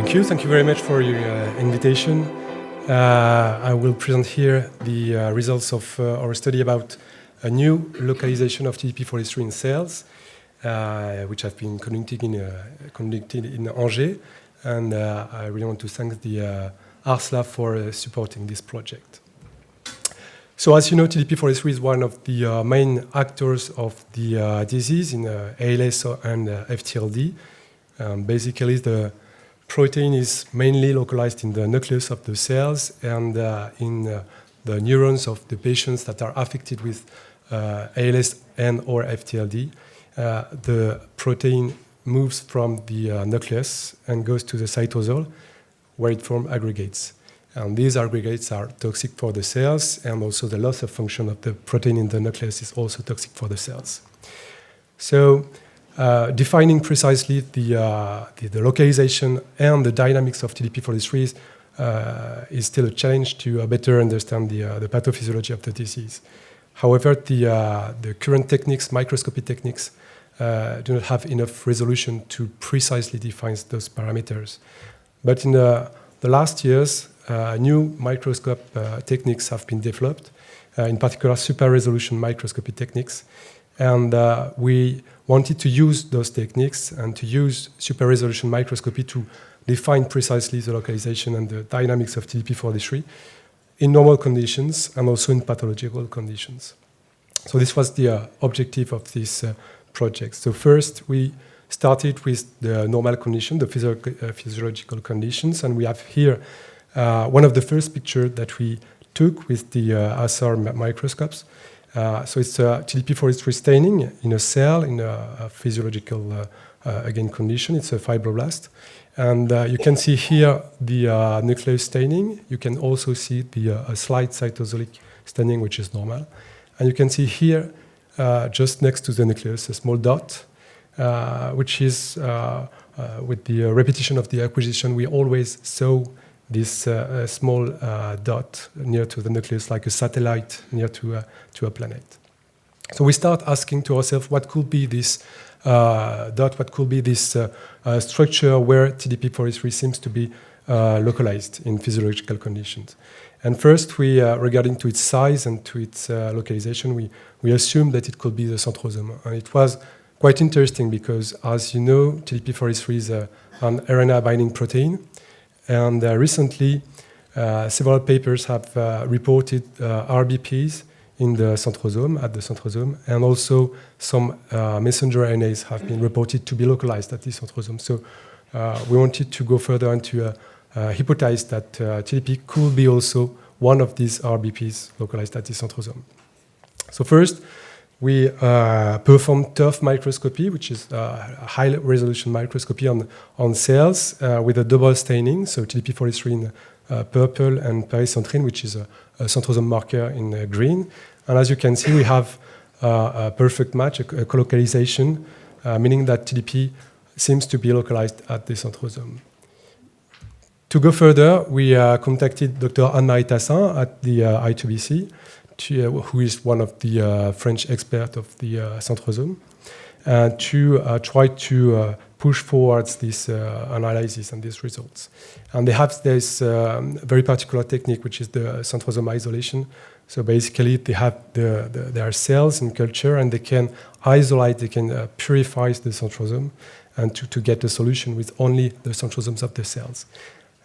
Thank you very much for your invitation. I will present here the results of our study about a new localization of TDP-43 in cells, which have been conducted in Angers. And I really want to thank the ARSLA for supporting this project. So as you know, TDP-43 is one of the main actors of the disease in ALS and FTLD. Basically, the protein is mainly localized in the nucleus of the cells and in the neurons of the patients that are affected with ALS and or FTLD. The protein moves from the nucleus and goes to the cytosol, where it forms aggregates. And these aggregates are toxic for the cells, and also the loss of function of the protein in the nucleus is also toxic for the cells. So defining precisely the localization and the dynamics of TDP-43 is still a challenge to better understand the pathophysiology of the disease. However, the current techniques, microscopy techniques, do not have enough resolution to precisely define those parameters. But in the last years, new microscope techniques have been developed, in particular super-resolution microscopy techniques. And we wanted to use those techniques and to use super-resolution microscopy to define precisely the localization and the dynamics of TDP-43 in normal conditions and also in pathological conditions. So this was the objective of this project. So first, we started with the normal condition, the physiological conditions, and we have here one of the first pictures that we took with the ASR microscopes. So it's a TDP-43 staining in a cell in a physiological, again, condition. It's a fibroblast. And you can see here the nucleus staining. You can also see the slight cytosolic staining, which is normal. And you can see here, just next to the nucleus, a small dot, which is, with the repetition of the acquisition, we always saw this small dot near to the nucleus, like a satellite near to a planet. So we start asking to ourselves, what could be this dot, what could be this structure where TDP-43 seems to be localized in physiological conditions. And first, regarding to its size and to its localization, we assumed that it could be the centrosome. And it was quite interesting because, as you know, TDP-43 is an RNA binding protein. And recently, several papers have reported RBPs in the centrosome, at the centrosome, and also some messenger RNAs have been reported to be localized at the centrosome. So we wanted to go further and to hypothesize that TDP could be also one of these RBPs localized at the centrosome. So first, we performed TUF microscopy, which is a high-resolution microscopy on cells with a double staining, so TDP-43 in purple and pericentrine, which is a centrosome marker in green. And as you can see, we have a perfect match, a colocalization, meaning that TDP seems to be localized at the centrosome. To go further, we contacted Dr. Anne-Marie Tassin at the I2BC, who is one of the French experts of the centrosome, to try to push forwards this analysis and these results. And they have this very particular technique, which is the centrosome isolation. So basically, they have their cells in culture, and they can isolate, they can purify the centrosome, and to get a solution with only the centrosomes of the cells.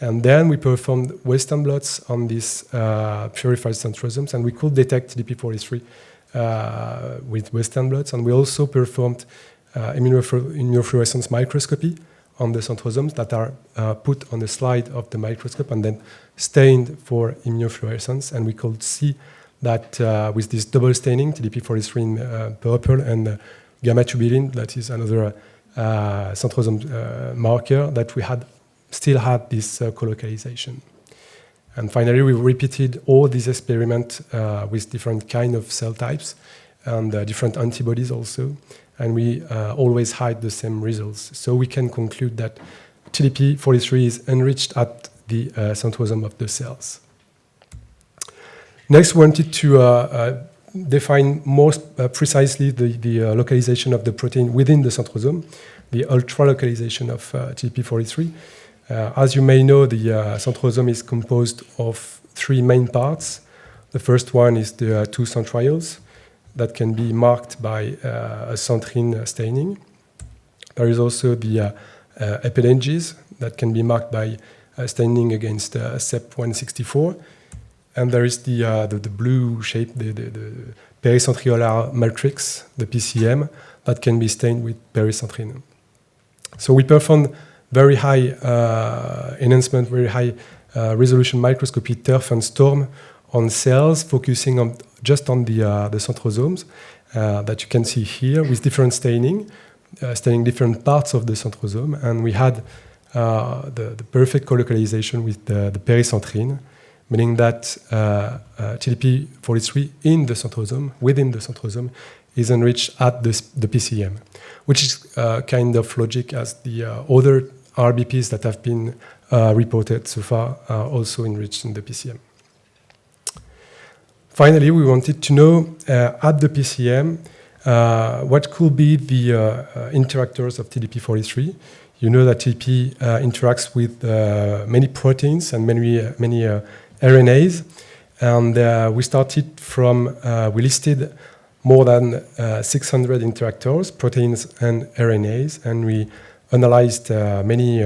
And then we performed Western blots on these purified centrosomes, and we could detect TDP-43 with Western blots. And we also performed immunofluorescence microscopy on the centrosomes that are put on the slide of the microscope and then stained for immunofluorescence. And we could see that with this double staining, TDP-43 in purple and gamma-tubulin, that is another centrosome marker, that we still had this colocalization. And finally, we repeated all these experiments with different kind of cell types and different antibodies also. And we always had the same results. So we can conclude that TDP-43 is enriched at the centrosome of the cells. Next, we wanted to define more precisely the localization of the protein within the centrosome, the ultra-localization of TDP-43. As you may know, the centrosome is composed of 3 main parts. The first one is the 2 centrioles that can be marked by a centrine staining. There is also the epilenges that can be marked by staining against CEP164. And there is the blue shape, the pericentriolar matrix, the PCM, that can be stained with pericentrine. So we performed very high enhancement, very high resolution microscopy, TURF and STORM on cells, focusing just on the centrosomes that you can see here with different staining, staining different parts of the centrosome. And we had the perfect colocalization with the pericentrine, meaning that TDP-43 in the centrosome, within the centrosome, is enriched at the PCM, which is kind of logic as the other RBPs that have been reported so far are also enriched in the PCM. Finally, we wanted to know at the PCM what could be the interactors of TDP-43. You know that TDP interacts with many proteins and many RNAs, and we started from, we listed more than 600 interactors, proteins and RNAs, and we analyzed many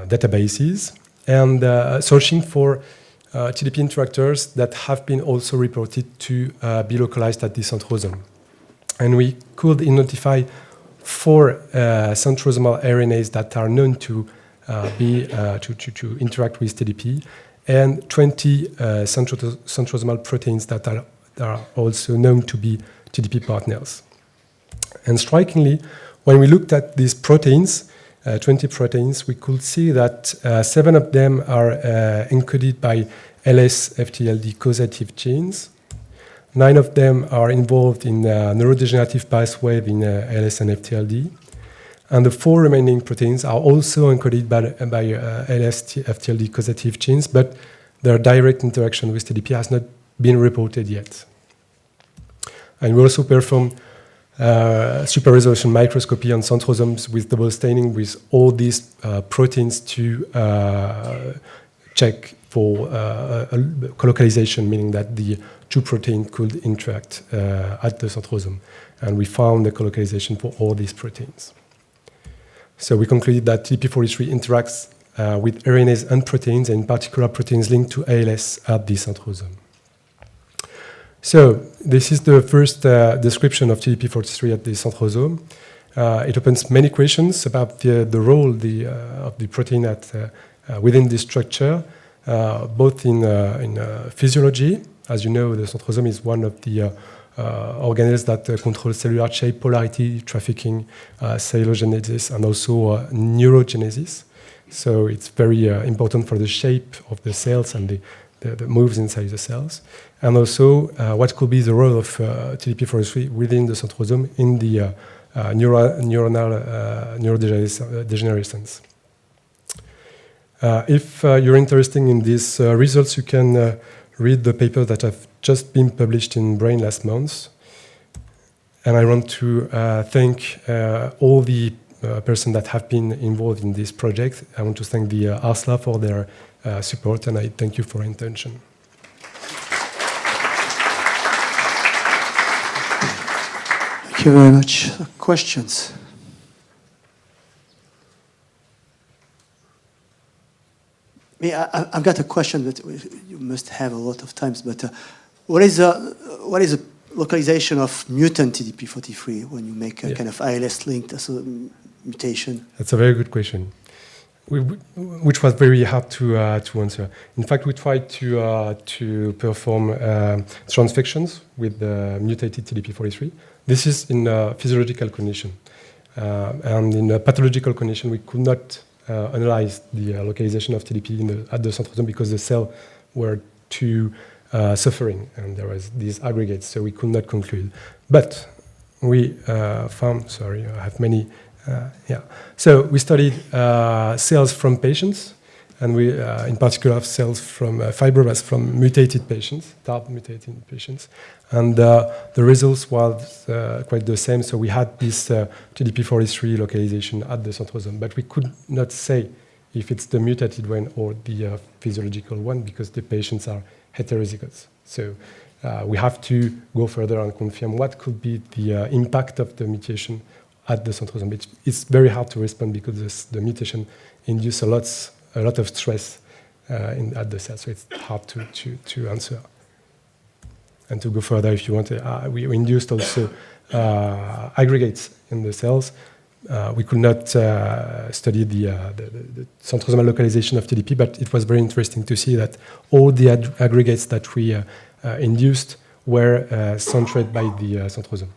databases and searching for TDP interactors that have been also reported to be localized at the centrosome. And we could identify 4 centrosomal RNAs that are known to to interact with TDP, and 20 centrosomal proteins that are also known to be TDP partners. And strikingly, when we looked at these proteins, 20 proteins, we could see that 7 of them are encoded by LS-FTLD causative genes. 9 of them are involved in neurodegenerative pathway in ALS and FTLD. And the 4 remaining proteins are also encoded by LS-FTLD causative genes, but their direct interaction with TDP has not been reported yet. And we also performed super resolution microscopy on centrosomes with double staining with all these proteins to check for colocalization, meaning that the 2 proteins could interact at the centrosome. And we found the colocalization for all these proteins. So we concluded that TDP-43 interacts with RNAs and proteins, and in particular proteins linked to ALS at the centrosome. So this is the first description of TDP-43 at the centrosome. It opens many questions about the role of the protein within this structure, both in physiology. As you know, the centrosome is one of the organelles that control cellular shape, polarity, trafficking, cellulogenesis, and also neurogenesis. So it's very important for the shape of the cells and the moves inside the cells. And also, what could be the role of TDP-43 within the centrosome in the neurodegenerescence. If you're interested in these results, you can read the paper that have just been published in Brain last month. And I want to thank all the persons that have been involved in this project. I want to thank the ARSLA for their support, and I thank you for your attention. Thank you very much. Questions? I've got a question that you must have a lot of times, but what is the localization of mutant TDP-43 when you make a kind of ALS-linked mutation? That's a very good question, which was very hard to answer. In fact, we tried to perform transfections with the mutated TDP-43. This is in a physiological condition. And in a pathological condition, we could not analyze the localization of TDP at the centrosome because the cells were too suffering, and there was these aggregates, so we could not conclude. But we found, sorry, I have many, So we studied cells from patients, and we, in particular, cells from fibroblasts from mutated patients, TARP mutated patients. And the results was quite the same. So we had this TDP-43 localization at the centrosome, but we could not say if it's the mutated one or the physiological one, because the patients are heterozygous. So we have to go further and confirm what could be the impact of the mutation at the centrosome. It's very hard to respond because the mutation induces a lot of stress at the cell, so it's hard to answer. And to go further, if you want, we induced also aggregates in the cells. We could not study the centrosomal localization of TDP, but it was very interesting to see that all the aggregates that we induced were centered by the centrosome.